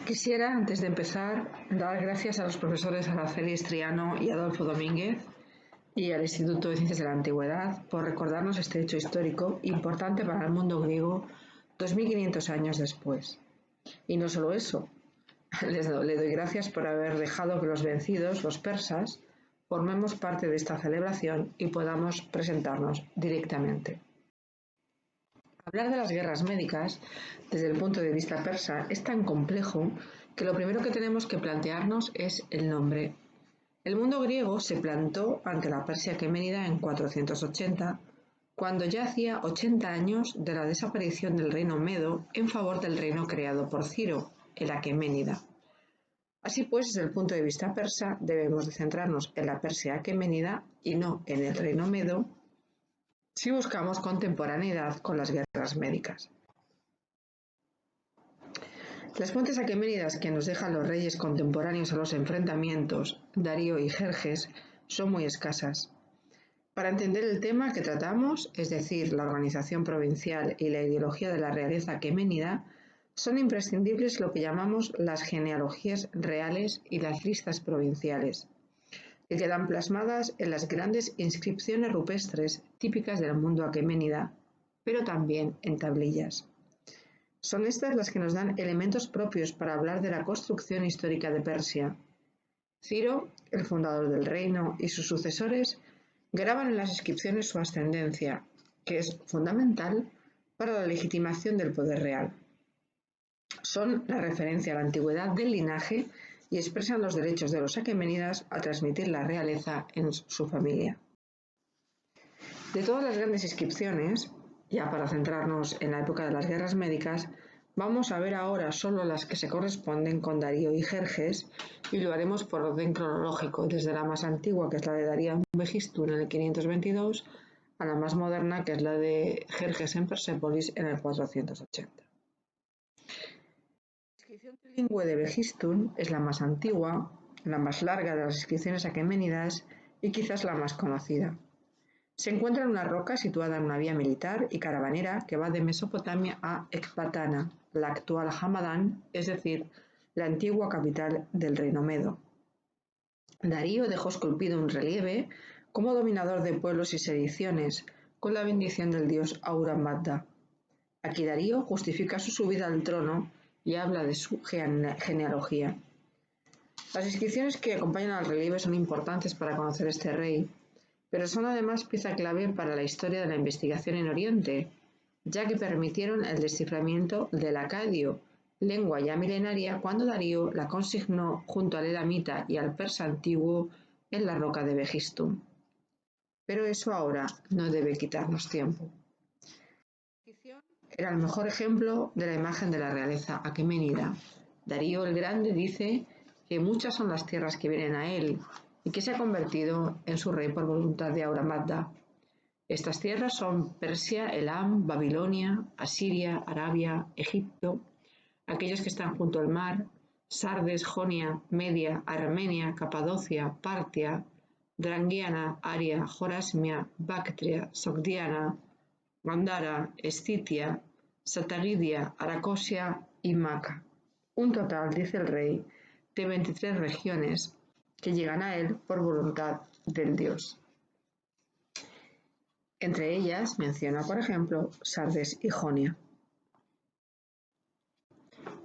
Quisiera, antes de empezar, dar gracias a los profesores Araceli Striano y Adolfo Domínguez y al Instituto de Ciencias de la Antigüedad por recordarnos este hecho histórico importante para el mundo griego 2500 años después. Y no solo eso, le doy gracias por haber dejado que los vencidos, los persas, formemos parte de esta celebración y podamos presentarnos directamente. Hablar de las guerras médicas desde el punto de vista persa es tan complejo que lo primero que tenemos que plantearnos es el nombre. El mundo griego se plantó ante la Persia aqueménida en 480, cuando ya hacía 80 años de la desaparición del reino medo en favor del reino creado por Ciro, el aqueménida. Así pues, desde el punto de vista persa, debemos de centrarnos en la Persia aqueménida y no en el reino medo, si buscamos contemporaneidad con las guerras médicas. Las fuentes aqueménidas que nos dejan los reyes contemporáneos a los enfrentamientos, Darío y Jerjes, son muy escasas. Para entender el tema que tratamos, es decir, la organización provincial y la ideología de la realeza aqueménida, son imprescindibles lo que llamamos las genealogías reales y las listas provinciales, que quedan plasmadas en las grandes inscripciones rupestres típicas del mundo aqueménida, pero también en tablillas. Son estas las que nos dan elementos propios para hablar de la construcción histórica de Persia. Ciro, el fundador del reino, y sus sucesores graban en las inscripciones su ascendencia, que es fundamental para la legitimación del poder real. Son la referencia a la antigüedad del linaje y expresan los derechos de los aqueménidas a transmitir la realeza en su familia. De todas las grandes inscripciones, ya para centrarnos en la época de las guerras médicas, vamos a ver ahora solo las que se corresponden con Darío y Jerjes y lo haremos por orden cronológico, desde la más antigua, que es la de Darío en Begistún en el 522, a la más moderna, que es la de Jerjes en Persépolis en el 480. La inscripción trilingüe de Begistún es la más antigua, la más larga de las inscripciones aqueménidas y quizás la más conocida. Se encuentra en una roca situada en una vía militar y caravanera que va de Mesopotamia a Ecbatana, la actual Hamadán, es decir, la antigua capital del reino medo. Darío dejó esculpido un relieve como dominador de pueblos y sediciones, con la bendición del dios Ahura Mazda. Aquí Darío justifica su subida al trono y habla de su genealogía. Las inscripciones que acompañan al relieve son importantes para conocer este rey, pero son además pieza clave para la historia de la investigación en Oriente, ya que permitieron el desciframiento del acadio, lengua ya milenaria, cuando Darío la consignó junto al elamita y al persa antiguo en la roca de Begistún. Pero eso ahora no debe quitarnos tiempo. La inscripción era el mejor ejemplo de la imagen de la realeza aqueménida. Darío el Grande dice que muchas son las tierras que vienen a él, y que se ha convertido en su rey por voluntad de Ahura Mazda. Estas tierras son Persia, Elam, Babilonia, Asiria, Arabia, Egipto, aquellos que están junto al mar, Sardes, Jonia, Media, Armenia, Capadocia, Partia, Drangiana, Aria, Jorasmia, Bactria, Sogdiana, Gandhara, Escitia, Satagidia, Aracosia y Maca. Un total, dice el rey, de 23 regiones que llegan a él por voluntad del dios. Entre ellas menciona, por ejemplo, Sardes y Jonia.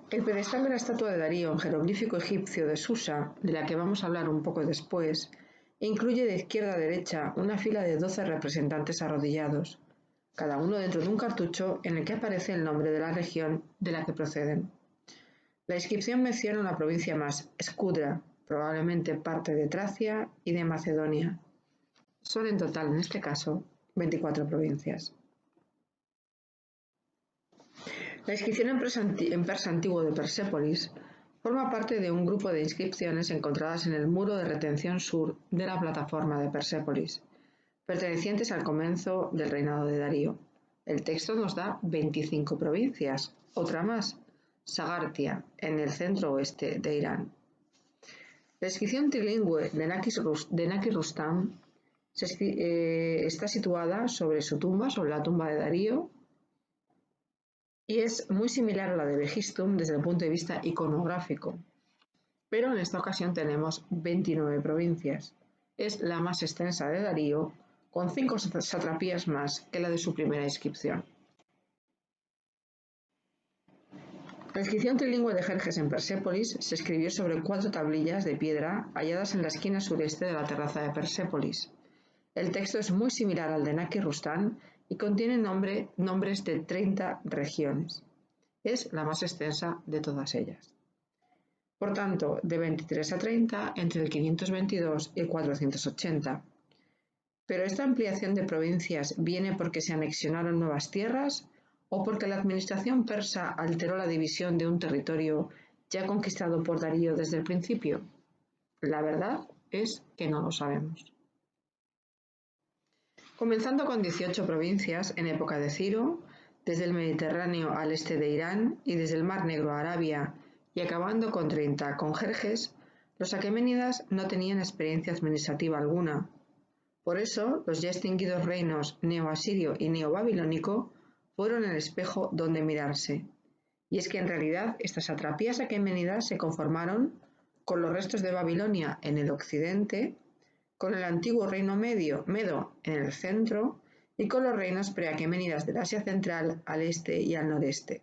El pedestal de la estatua de Darío en jeroglífico egipcio de Susa, de la que vamos a hablar un poco después, incluye de izquierda a derecha una fila de 12 representantes arrodillados, cada uno dentro de un cartucho en el que aparece el nombre de la región de la que proceden. La inscripción menciona una provincia más, Escudra, probablemente parte de Tracia y de Macedonia. Son en total, en este caso, 24 provincias. La inscripción en persa antiguo de Persépolis forma parte de un grupo de inscripciones encontradas en el muro de retención sur de la plataforma de Persépolis, pertenecientes al comienzo del reinado de Darío. El texto nos da 25 provincias, otra más, Sagartia, en el centro-oeste de Irán. La inscripción trilingüe de Naqi Rustam está situada sobre su tumba, sobre la tumba de Darío, y es muy similar a la de Vegistum desde el punto de vista iconográfico. Pero en esta ocasión tenemos 29 provincias. Es la más extensa de Darío, con 5 satrapías más que la de su primera inscripción. La inscripción trilingüe de Jerjes en Persépolis se escribió sobre 4 tablillas de piedra halladas en la esquina sureste de la terraza de Persépolis. El texto es muy similar al de Naqi Rustán y contiene nombres de 30 regiones. Es la más extensa de todas ellas. Por tanto, de 23 a 30 entre el 522 y el 480. ¿Pero esta ampliación de provincias viene porque se anexionaron nuevas tierras o porque la administración persa alteró la división de un territorio ya conquistado por Darío desde el principio? La verdad es que no lo sabemos. Comenzando con 18 provincias en época de Ciro, desde el Mediterráneo al este de Irán y desde el Mar Negro a Arabia, y acabando con 30 con Jerjes, los aqueménidas no tenían experiencia administrativa alguna. Por eso, los ya extinguidos reinos neoasirio y neobabilónico fueron el espejo donde mirarse. Y es que en realidad estas satrapías aqueménidas se conformaron con los restos de Babilonia en el occidente, con el antiguo reino medo en el centro y con los reinos preaqueménidas del Asia Central al este y al noreste.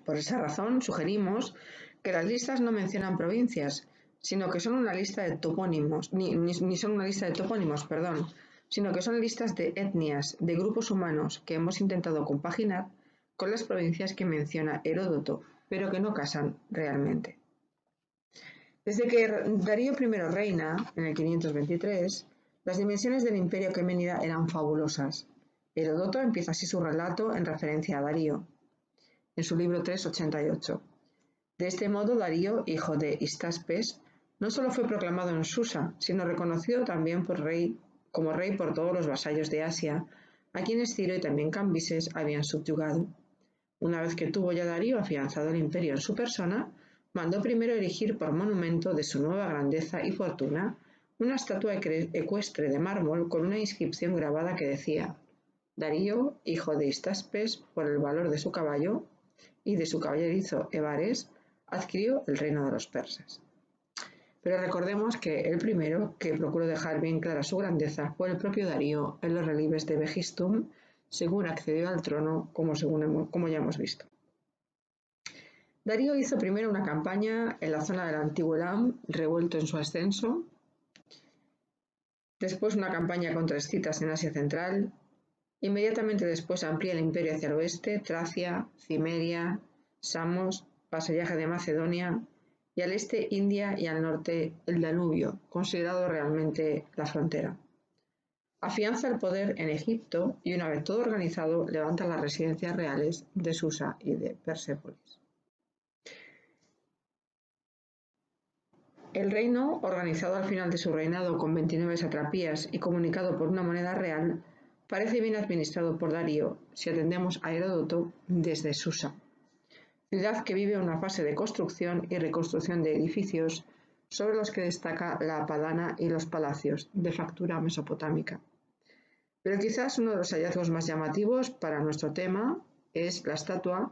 Por esa razón, sugerimos que las listas no mencionan provincias, sino que son una lista de topónimos, ni son una lista de topónimos, sino que son listas de etnias, de grupos humanos que hemos intentado compaginar con las provincias que menciona Heródoto, pero que no casan realmente. Desde que Darío I reina, en el 523, las dimensiones del imperio aqueménida eran fabulosas. Heródoto empieza así su relato en referencia a Darío, en su libro 388. De este modo, Darío, hijo de Histaspes, no solo fue proclamado en Susa, sino reconocido también como rey por todos los vasallos de Asia, a quienes Ciro y también Cambises habían subyugado. Una vez que tuvo ya Darío afianzado el imperio en su persona, mandó primero erigir por monumento de su nueva grandeza y fortuna una estatua ecuestre de mármol con una inscripción grabada que decía: Darío, hijo de Histaspes, por el valor de su caballo y de su caballerizo Ebares, adquirió el reino de los persas. Pero recordemos que el primero que procuró dejar bien clara su grandeza fue el propio Darío en los relieves de Vegistum, según accedió al trono, como ya hemos visto. Darío hizo primero una campaña en la zona del antiguo Elam, revuelto en su ascenso, después una campaña contra escitas en Asia Central, inmediatamente después amplía el imperio hacia el oeste, Tracia, Cimeria, Samos, vasallaje de Macedonia, y al este India y al norte el Danubio, considerado realmente la frontera. Afianza el poder en Egipto y una vez todo organizado levanta las residencias reales de Susa y de Persépolis. El reino, organizado al final de su reinado con 29 satrapías y comunicado por una moneda real, parece bien administrado por Darío, si atendemos a Heródoto, desde Susa, ciudad que vive una fase de construcción y reconstrucción de edificios sobre los que destaca la padana y los palacios, de factura mesopotámica. Pero quizás uno de los hallazgos más llamativos para nuestro tema es la estatua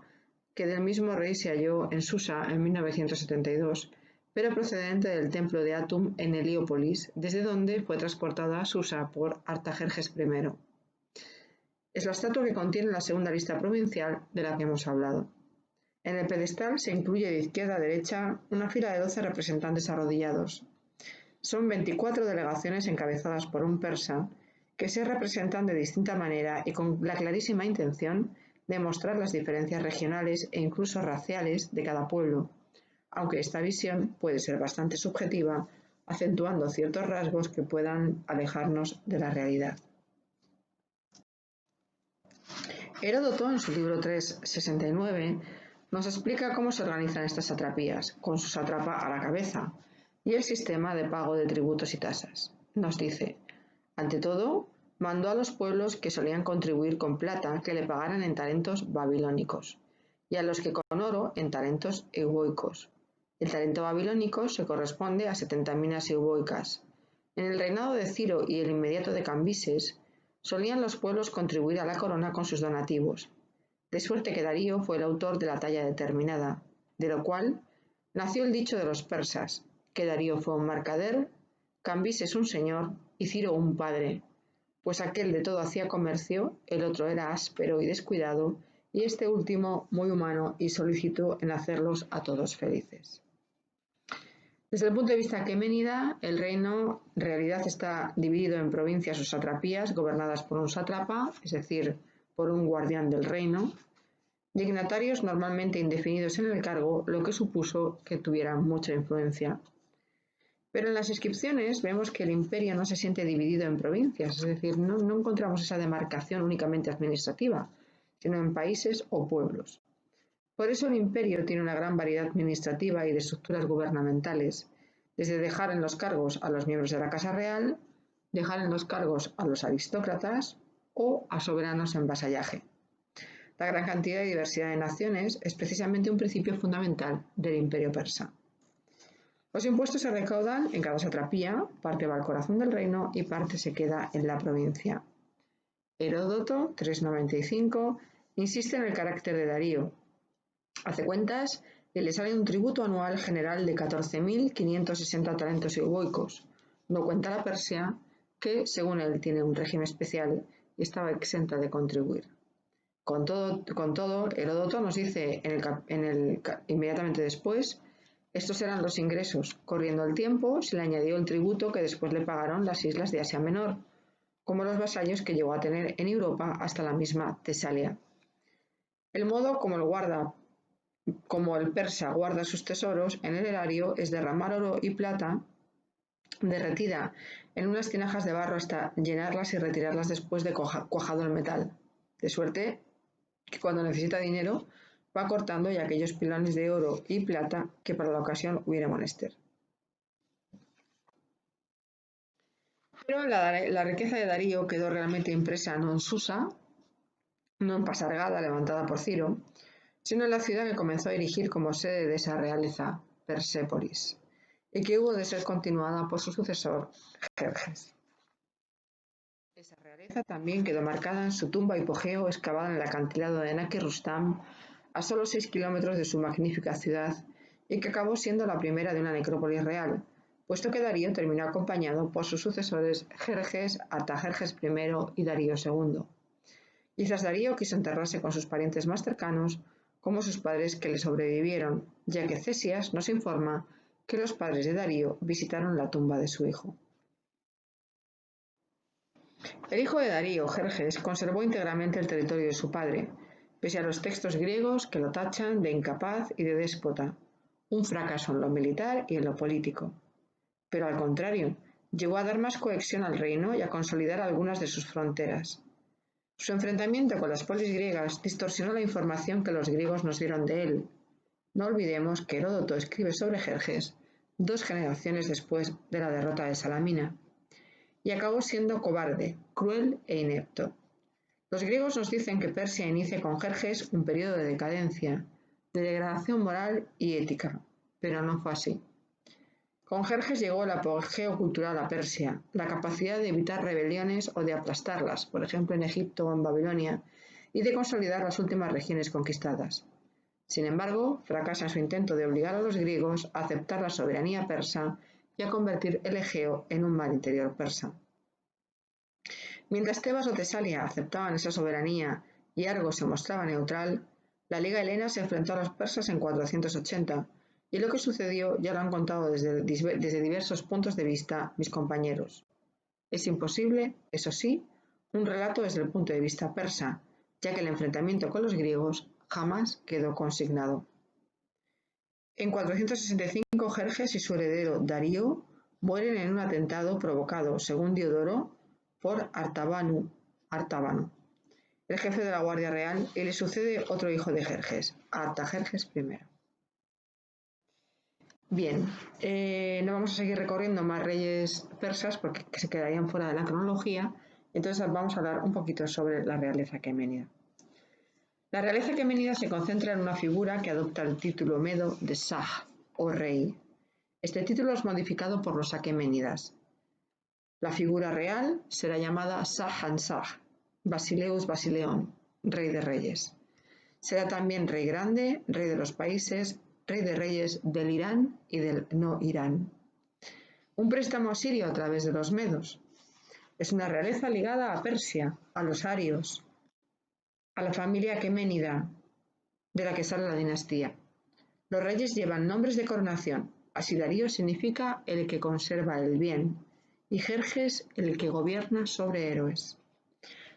que del mismo rey se halló en Susa en 1972, pero procedente del templo de Atum en Heliópolis, desde donde fue transportada a Susa por Artajerjes I. Es la estatua que contiene la segunda lista provincial de la que hemos hablado. En el pedestal se incluye de izquierda a derecha una fila de 12 representantes arrodillados. Son 24 delegaciones encabezadas por un persa que se representan de distinta manera y con la clarísima intención de mostrar las diferencias regionales e incluso raciales de cada pueblo, aunque esta visión puede ser bastante subjetiva, acentuando ciertos rasgos que puedan alejarnos de la realidad. Heródoto, en su libro 369, nos explica cómo se organizan estas satrapías, con su sátrapa a la cabeza, y el sistema de pago de tributos y tasas. Nos dice: ante todo, mandó a los pueblos que solían contribuir con plata que le pagaran en talentos babilónicos, y a los que con oro en talentos euboicos. El talento babilónico se corresponde a 70 minas euboicas. En el reinado de Ciro y el inmediato de Cambises, solían los pueblos contribuir a la corona con sus donativos, de suerte que Darío fue el autor de la talla determinada, de lo cual nació el dicho de los persas, que Darío fue un mercader, Cambises un señor y Ciro un padre, pues aquel de todo hacía comercio, el otro era áspero y descuidado, y este último muy humano y solícito en hacerlos a todos felices. Desde el punto de vista aqueménida, el reino en realidad está dividido en provincias o satrapías gobernadas por un sátrapa, es decir, por un guardián del reino, dignatarios normalmente indefinidos en el cargo, lo que supuso que tuvieran mucha influencia. Pero en las inscripciones vemos que el imperio no se siente dividido en provincias, es decir, no encontramos esa demarcación únicamente administrativa, sino en países o pueblos. Por eso el imperio tiene una gran variedad administrativa y de estructuras gubernamentales, desde dejar en los cargos a los miembros de la Casa Real, dejar en los cargos a los aristócratas o a soberanos en vasallaje. La gran cantidad y diversidad de naciones es precisamente un principio fundamental del imperio persa. Los impuestos se recaudan en cada satrapía, parte va al corazón del reino y parte se queda en la provincia. Heródoto, 395, insiste en el carácter de Darío. Hace cuentas y le sale un tributo anual general de 14.560 talentos euboicos. No cuenta la Persia, que según él tiene un régimen especial y estaba exenta de contribuir. Con todo, Heródoto nos dice inmediatamente después, estos eran los ingresos. Corriendo el tiempo, se le añadió el tributo que después le pagaron las islas de Asia Menor, como los vasallos que llegó a tener en Europa hasta la misma Tesalia. El modo como el persa guarda sus tesoros en el erario es derramar oro y plata derretida en unas tinajas de barro hasta llenarlas y retirarlas después de cuajado el metal, de suerte que cuando necesita dinero va cortando ya aquellos pilones de oro y plata que para la ocasión hubiera menester. Pero la riqueza de Darío quedó realmente impresa no en Susa, no en Pasargada levantada por Ciro, sino en la ciudad que comenzó a erigir como sede de esa realeza, Persépolis, y que hubo de ser continuada por su sucesor, Jerjes. Esa realeza también quedó marcada en su tumba hipogeo excavada en el acantilado de Naki Rustam, a solo 6 kilómetros de su magnífica ciudad, y que acabó siendo la primera de una necrópolis real, puesto que Darío terminó acompañado por sus sucesores Jerjes, Artajerjes I y Darío II. Quizás Darío quiso enterrarse con sus parientes más cercanos, como sus padres que le sobrevivieron, ya que Cesias nos informa que los padres de Darío visitaron la tumba de su hijo. El hijo de Darío, Jerjes, conservó íntegramente el territorio de su padre, pese a los textos griegos que lo tachan de incapaz y de déspota, un fracaso en lo militar y en lo político. Pero al contrario, llegó a dar más cohesión al reino y a consolidar algunas de sus fronteras. Su enfrentamiento con las polis griegas distorsionó la información que los griegos nos dieron de él. No olvidemos que Heródoto escribe sobre Jerjes 2 generaciones después de la derrota de Salamina, y acabó siendo cobarde, cruel e inepto. Los griegos nos dicen que Persia inicia con Jerjes un periodo de decadencia, de degradación moral y ética, pero no fue así. Con Jerjes llegó el apogeo cultural a Persia, la capacidad de evitar rebeliones o de aplastarlas, por ejemplo en Egipto o en Babilonia, y de consolidar las últimas regiones conquistadas. Sin embargo, fracasa en su intento de obligar a los griegos a aceptar la soberanía persa y a convertir el Egeo en un mar interior persa. Mientras Tebas o Tesalia aceptaban esa soberanía y Argos se mostraba neutral, la Liga Helena se enfrentó a los persas en 480, y lo que sucedió ya lo han contado desde diversos puntos de vista mis compañeros. Es imposible, eso sí, un relato desde el punto de vista persa, ya que el enfrentamiento con los griegos jamás quedó consignado. En 465, Jerjes y su heredero Darío mueren en un atentado provocado, según Diodoro, por Artabano, el jefe de la Guardia Real, y le sucede otro hijo de Jerjes, Artajerjes I. Bien, no vamos a seguir recorriendo más reyes persas porque se quedarían fuera de la cronología, entonces vamos a hablar un poquito sobre la realeza aqueménida. La realeza aqueménida se concentra en una figura que adopta el título medo de Shah, o rey. Este título es modificado por los aqueménidas. La figura real será llamada Shah-Hansah, Basileus Basileón, rey de reyes. Será también rey grande, rey de los países, rey de reyes del Irán y del no Irán. Un préstamo asirio a través de los medos. Es una realeza ligada a Persia, a los arios, a la familia aqueménida, de la que sale la dinastía. Los reyes llevan nombres de coronación. Así Darío significa el que conserva el bien y Jerjes el que gobierna sobre héroes.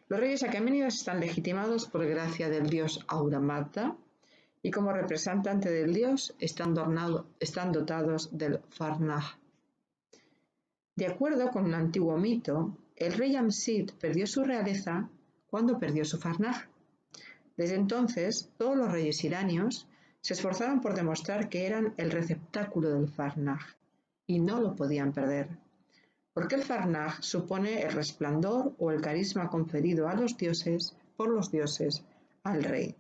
Los reyes aqueménidas están legitimados por gracia del dios Ahura Mazda y como representante del dios están dotados del Farnaj. De acuerdo con un antiguo mito, el rey Amsid perdió su realeza cuando perdió su Farnaj. Desde entonces, todos los reyes iranios se esforzaron por demostrar que eran el receptáculo del Farnaj y no lo podían perder, porque el Farnaj supone el resplandor o el carisma conferido a los dioses por los dioses al rey.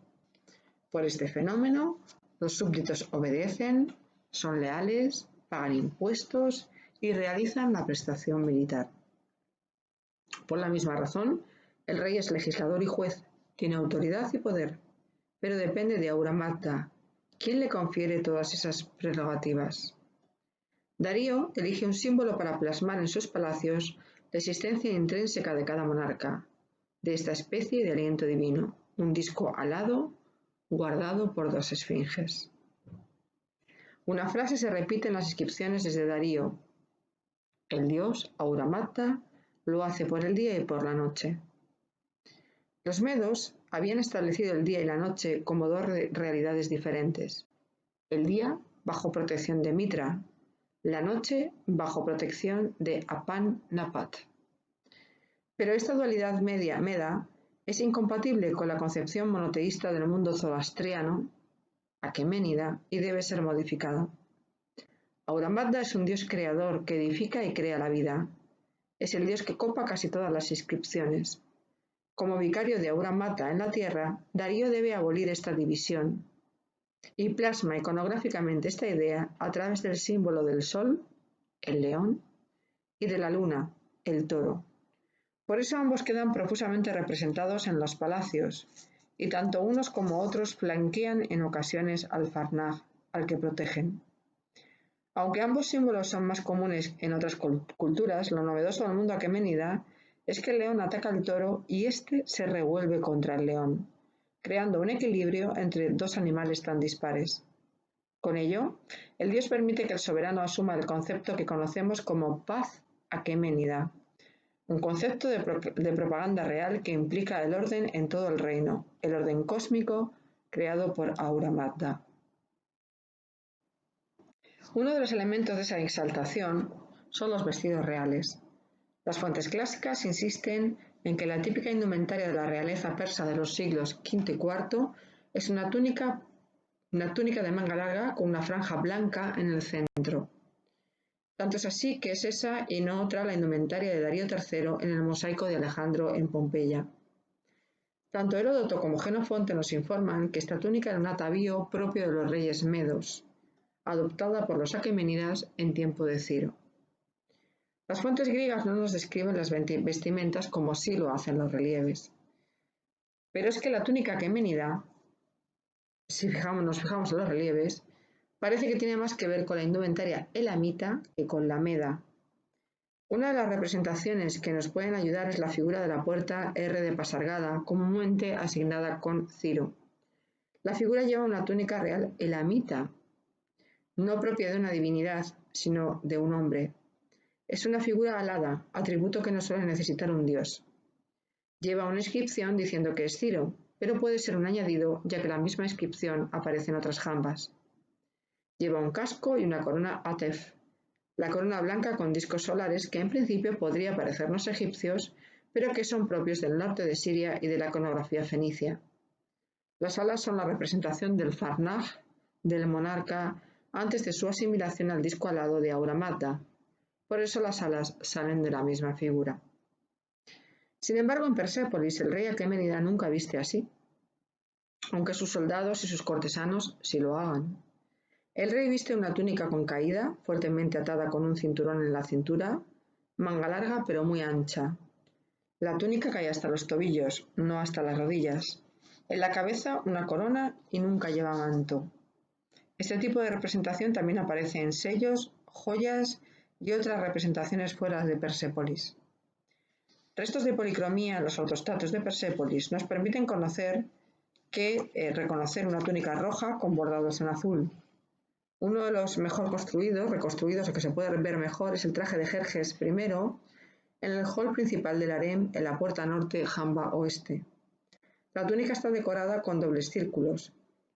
Por este fenómeno, los súbditos obedecen, son leales, pagan impuestos y realizan la prestación militar. Por la misma razón, el rey es legislador y juez, tiene autoridad y poder, pero depende de Ahura Mazda, quien le confiere todas esas prerrogativas. Darío elige un símbolo para plasmar en sus palacios la existencia intrínseca de cada monarca, de esta especie de aliento divino, un disco alado guardado por dos esfinges. Una frase se repite en las inscripciones desde Darío: el dios Ahura Mazda lo hace por el día y por la noche. Los medos habían establecido el día y la noche como dos realidades diferentes. El día bajo protección de Mitra, la noche bajo protección de Apan-Napat. Pero esta dualidad meda es incompatible con la concepción monoteísta del mundo zoroastriano, aqueménida, y debe ser modificada. Ahura Mazda es un dios creador que edifica y crea la vida. Es el dios que copa casi todas las inscripciones. Como vicario de Ahura Mazda en la tierra, Darío debe abolir esta división y plasma iconográficamente esta idea a través del símbolo del sol, el león, y de la luna, el toro. Por eso ambos quedan profusamente representados en los palacios, y tanto unos como otros flanquean en ocasiones al Farnaj, al que protegen. Aunque ambos símbolos son más comunes en otras culturas, lo novedoso del mundo aqueménida es que el león ataca al toro y éste se revuelve contra el león, creando un equilibrio entre dos animales tan dispares. Con ello, el dios permite que el soberano asuma el concepto que conocemos como paz aqueménida, un concepto de propaganda real que implica el orden en todo el reino, el orden cósmico creado por Ahura Mazda. Uno de los elementos de esa exaltación son los vestidos reales. Las fuentes clásicas insisten en que la típica indumentaria de la realeza persa de los siglos V y IV es una túnica de manga larga con una franja blanca en el centro. Tanto es así que es esa y no otra la indumentaria de Darío III en el mosaico de Alejandro en Pompeya. Tanto Heródoto como Jenofonte nos informan que esta túnica era un atavío propio de los reyes medos, adoptada por los aqueménidas en tiempo de Ciro. Las fuentes griegas no nos describen las vestimentas como sí lo hacen los relieves. Pero es que la túnica aqueménida, si nos fijamos en los relieves, parece que tiene más que ver con la indumentaria elamita que con la meda. Una de las representaciones que nos pueden ayudar es la figura de la puerta R de Pasargada, comúnmente asignada con Ciro. La figura lleva una túnica real elamita, no propia de una divinidad, sino de un hombre. Es una figura alada, atributo que no suele necesitar un dios. Lleva una inscripción diciendo que es Ciro, pero puede ser un añadido, ya que la misma inscripción aparece en otras jambas. Lleva un casco y una corona Atef, la corona blanca con discos solares que en principio podría parecernos egipcios, pero que son propios del norte de Siria y de la iconografía fenicia. Las alas son la representación del Farnaj, del monarca, antes de su asimilación al disco alado de Ahura Mazda. Por eso las alas salen de la misma figura. Sin embargo, en Persépolis el rey aqueménida nunca viste así, aunque sus soldados y sus cortesanos sí lo hagan. El rey viste una túnica con caída, fuertemente atada con un cinturón en la cintura, manga larga pero muy ancha. La túnica cae hasta los tobillos, no hasta las rodillas. En la cabeza una corona y nunca lleva manto. Este tipo de representación también aparece en sellos, joyas y otras representaciones fuera de Persépolis. Restos de policromía en los autostratos de Persépolis nos permiten reconocer una túnica roja con bordados en azul. Uno de los mejor reconstruidos, o que se puede ver mejor, es el traje de Jerjes I en el hall principal del harem en la puerta norte Jamba Oeste. La túnica está decorada con dobles círculos.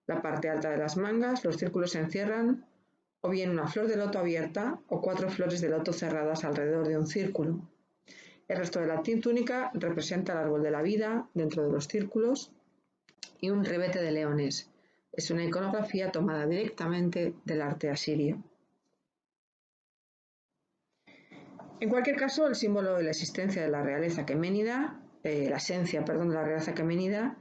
La parte alta de las mangas, los círculos encierran o bien una flor de loto abierta o 4 flores de loto cerradas alrededor de un círculo. El resto de la túnica representa el árbol de la vida dentro de los círculos y un ribete de leones. Es una iconografía tomada directamente del arte asirio. En cualquier caso, el símbolo de la existencia de la realeza aqueménida, la esencia de la realeza aqueménida,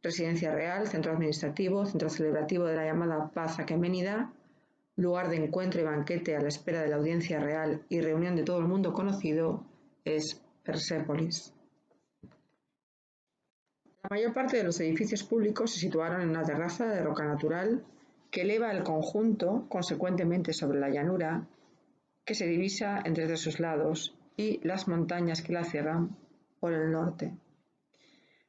residencia real, centro administrativo, centro celebrativo de la llamada paz aqueménida, lugar de encuentro y banquete a la espera de la audiencia real y reunión de todo el mundo conocido, es Persépolis. La mayor parte de los edificios públicos se situaron en una terraza de roca natural que eleva el conjunto consecuentemente sobre la llanura que se divisa entre sus lados y las montañas que la cierran por el norte.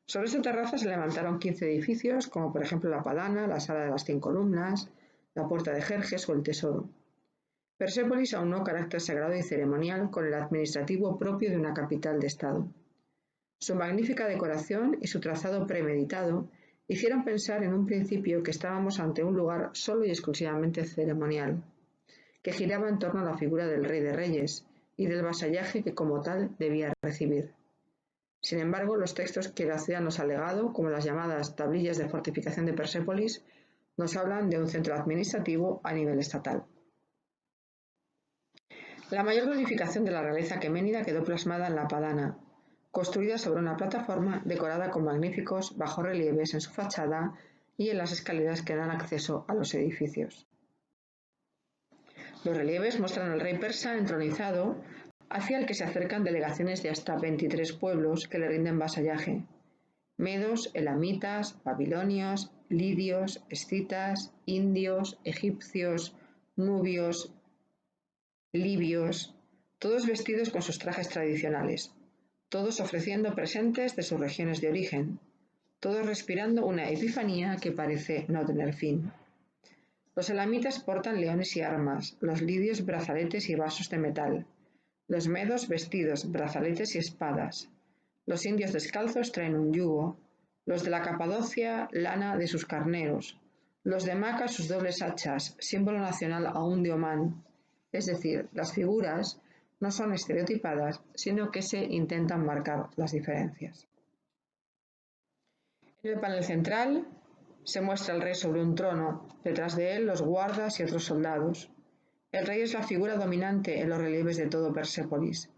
Sobre esta terraza se levantaron 15 edificios, como por ejemplo la Padana, la Sala de las 100 columnas, la Puerta de Jerjes o el Tesoro. Persépolis aunó carácter sagrado y ceremonial con el administrativo propio de una capital de estado. Su magnífica decoración y su trazado premeditado hicieron pensar en un principio que estábamos ante un lugar solo y exclusivamente ceremonial, que giraba en torno a la figura del Rey de Reyes y del vasallaje que como tal debía recibir. Sin embargo, los textos que la ciudad nos ha legado, como las llamadas tablillas de fortificación de Persépolis, nos hablan de un centro administrativo a nivel estatal. La mayor glorificación de la realeza aqueménida quedó plasmada en la Padana, construida sobre una plataforma decorada con magníficos bajorrelieves en su fachada y en las escaleras que dan acceso a los edificios. Los relieves muestran al rey persa entronizado, hacia el que se acercan delegaciones de hasta 23 pueblos que le rinden vasallaje: medos, elamitas, babilonios, lidios, escitas, indios, egipcios, nubios, libios, todos vestidos con sus trajes tradicionales, todos ofreciendo presentes de sus regiones de origen, todos respirando una epifanía que parece no tener fin. Los elamitas portan leones y armas, los lidios brazaletes y vasos de metal, los medos vestidos, brazaletes y espadas, los indios descalzos traen un yugo, los de la Capadocia lana de sus carneros, los de Maca sus dobles hachas, símbolo nacional aún de Omán. Es decir, las figuras no son estereotipadas, sino que se intentan marcar las diferencias. En el panel central se muestra al rey sobre un trono, detrás de él los guardas y otros soldados. El rey es la figura dominante en los relieves de todo Persépolis.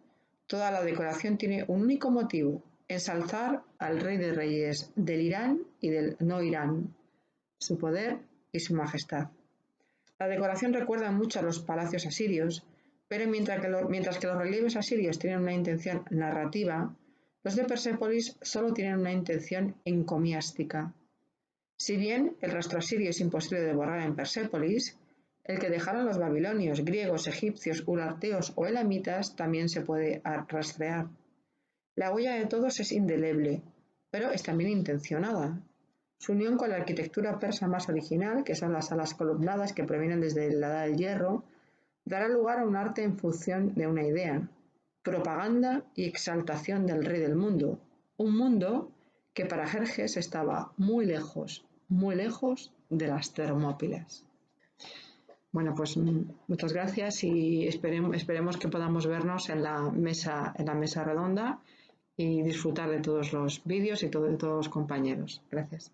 Toda la decoración tiene un único motivo: ensalzar al rey de reyes del Irán y del no Irán, su poder y su majestad. La decoración recuerda mucho a los palacios asirios, pero mientras que los relieves asirios tienen una intención narrativa, los de Persépolis solo tienen una intención encomiástica. Si bien el rastro asirio es imposible de borrar en Persépolis, el que dejaron los babilonios, griegos, egipcios, urarteos o elamitas también se puede rastrear. La huella de todos es indeleble, pero es también intencionada. Su unión con la arquitectura persa más original, que son las salas columnadas que provienen desde la Edad del Hierro, dará lugar a un arte en función de una idea: propaganda y exaltación del rey del mundo, un mundo que para Jerjes estaba muy lejos de las Termópilas. Bueno, pues muchas gracias y esperemos que podamos vernos en la mesa redonda y disfrutar de todos los vídeos y de todos los compañeros. Gracias.